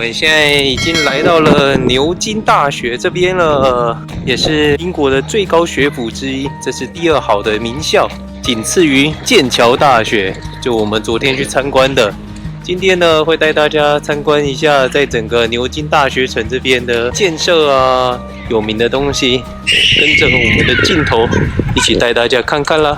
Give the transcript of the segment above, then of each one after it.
們現在已經來到了牛津大學這邊了，也是英國的最高學府之一，這是第2好的名校，僅次於劍橋大學，就我們昨天去參觀的。今天呢，會帶大家參觀一下在整個牛津大學城這邊的建設啊，有名的東西，跟着我們的鏡頭一起帶大家看看啦。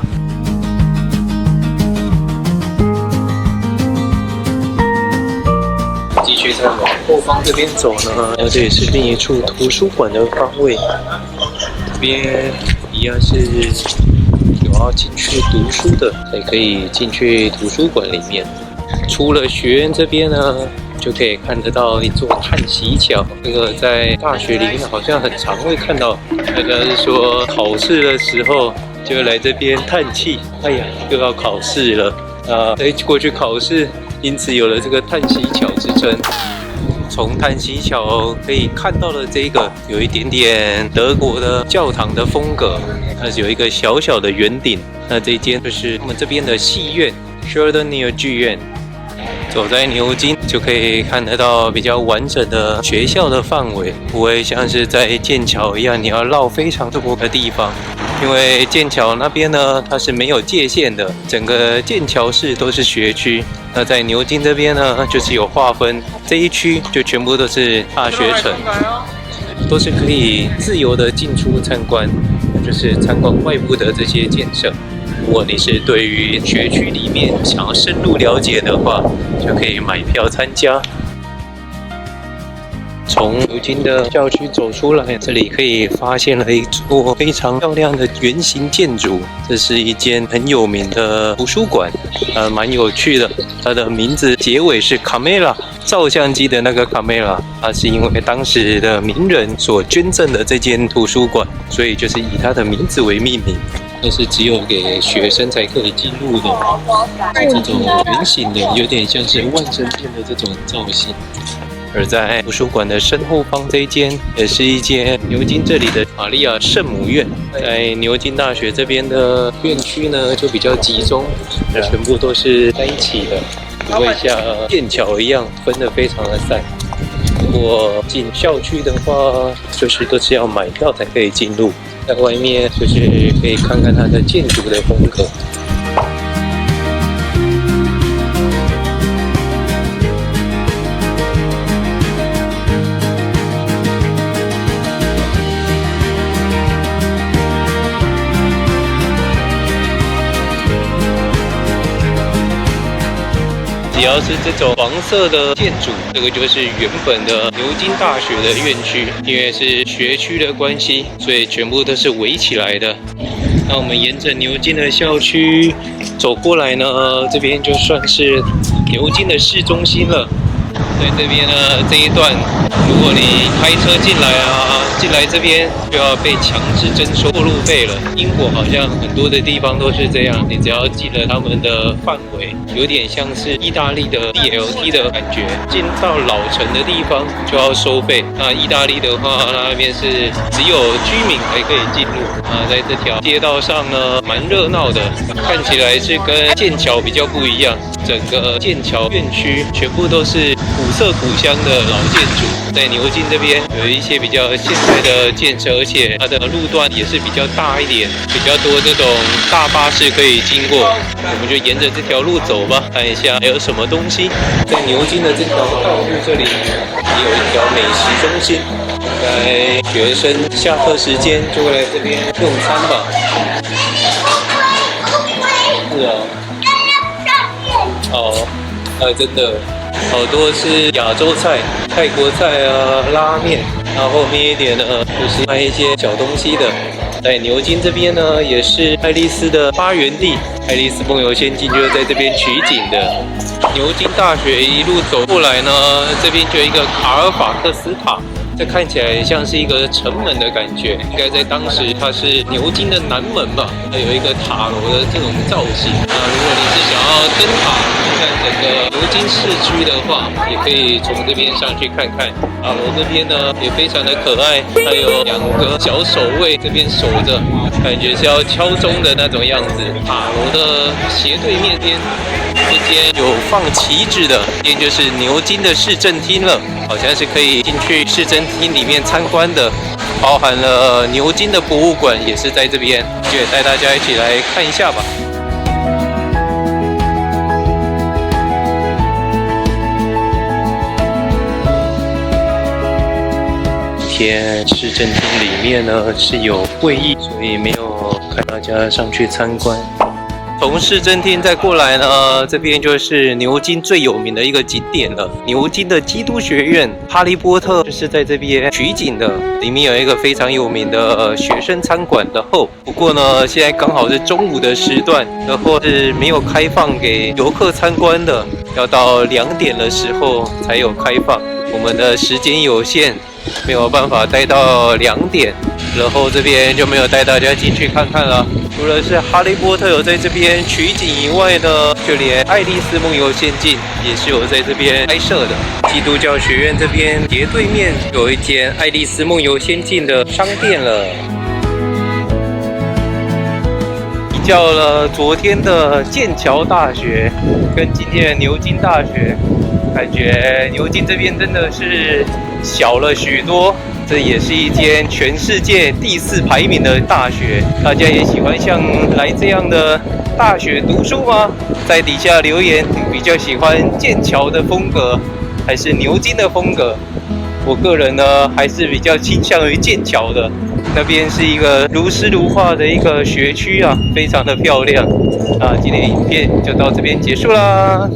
繼續再往後方這邊走呢，這也是另一處圖書館的方位。這邊一樣是有要進去讀書的，才可以進去圖書館裡面。出了學院這邊呢，就可以看得到一座嘆息橋。這個在大學裡面好像很常會看到，大家是說考試的時候就來這邊嘆氣，哎呀，又要考試了啊，過去考試。因此有了這個嘆息橋之稱。從嘆息橋可以看到的這個有一點點德國的教堂的風格，它是有一個小小的圓頂。那這間就是我們這邊的戲院 Sheldon 劇院。走在牛津就可以看得到比較完整的學校的範圍，不會像是在劍橋一樣你要繞非常多的地方。因為劍橋那邊呢，它是沒有界限的，整個劍橋市都是學區。那在牛津這邊呢，就是有劃分，這一區就全部都是大學城，都是可以自由的進出參觀，就是參觀外部的這些建設。如果你是對於學區裡面想要深入了解的話，就可以買票參加。從牛津的校區走出來，這裡可以發現了一座非常漂亮的圓形建築。這是一間很有名的圖書館，蠻有趣的。它的名字結尾是 Camera， 照相機的那個 Camera， 它是因為當時的名人所捐贈的這間圖書館，所以就是以他的名字為命名。那是只有給學生才可以進入的，這種圓形的，有點像是萬聖節的這種造型。而在圖書館的身後方這一間，也是一間牛津這裡的瑪利亞聖母院。在牛津大學這邊的院區呢，就比較集中，全部都是在一起的，不會像劍橋一樣分得非常的散。如果進校區的話，就是都是要買票才可以進入，在外面就是可以看看它的建築的風格。只要是這種黃色的建築，這個就是原本的牛津大學的院區。因為是學區的關係，所以全部都是圍起來的。那我們沿着牛津的校區走過來呢，這邊就算是牛津的市中心了。在這邊呢，這一段，如果你開車進來啊，進來這邊就要被強制徵收過路費了。英國好像很多的地方都是這樣，你只要進了他們的範圍，有點像是意大利的 BLT 的感覺，進到老城的地方就要收費。那意大利的話，那邊是只有居民才可以進入。在這條街道上呢，蠻熱鬧的，看起來是跟劍橋比較不一樣。整個劍橋院區全部都是古色古香的老建築。在牛津這邊有一些比較現代的建設，而且它的路段也是比較大一點，比較多這種大巴士可以經過。我們就沿着這條路走吧，看一下還有什麼東西。在牛津的這條道路這裡也有一條美食中心，在學生下課時間就會來這邊用餐吧。是啊。真的好多是亞洲菜、泰國菜啊、拉麵，然後後面一點呢就是賣一些小東西的。在牛津這邊呢，也是愛麗絲的發源地，愛麗絲夢遊仙境就是在這邊取景的。牛津大學一路走過來呢，這邊就有一個卡爾法克斯塔。這看起來像是一個城門的感覺，應該在當時它是牛津的南門吧，它有一個塔樓的這種造型。那如果你是想要登塔看整個牛津市區的話，也可以從這邊上去看看。塔樓這邊呢也非常的可愛，還有2個小守衛這邊守着，感覺是要敲鐘的那種樣子。塔樓的斜對面邊，這間有放旗幟的，這邊就是牛津的市政廳了，好像是可以進去市政廳裡面參觀的，包含了牛津的博物館也是在這邊，就也帶大家一起來看一下吧。今天市政廳裡面呢是有會議，所以沒有帶大家上去參觀。從市政廳再過來呢，這邊就是牛津最有名的一個景點了。牛津的基督學院，哈利波特就是在這邊取景的。裡面有一個非常有名的學生餐館的後，不過呢，現在剛好是中午的時段，然後是沒有開放給遊客參觀的，要到2點的時候才有開放。我們的時間有限，沒有辦法待到2點，然後這邊就沒有帶大家進去看看了。除了是哈利波特有在這邊取景以外呢，就連愛麗絲夢遊仙境也是有在這邊拍攝的。基督教學院這邊斜對面有一間愛麗絲夢遊仙境的商店了。比較了昨天的劍橋大學跟今天的牛津大學，感覺牛津這邊真的是小了許多。這也是一間全世界第4排名的大學，大家也喜歡像來這樣的大學讀書嗎？在底下留言，比較喜歡劍橋的風格還是牛津的風格？我個人呢還是比較傾向於劍橋的，那邊是一個如詩如畫的一個學區啊，非常的漂亮。今天的影片就到這邊結束啦。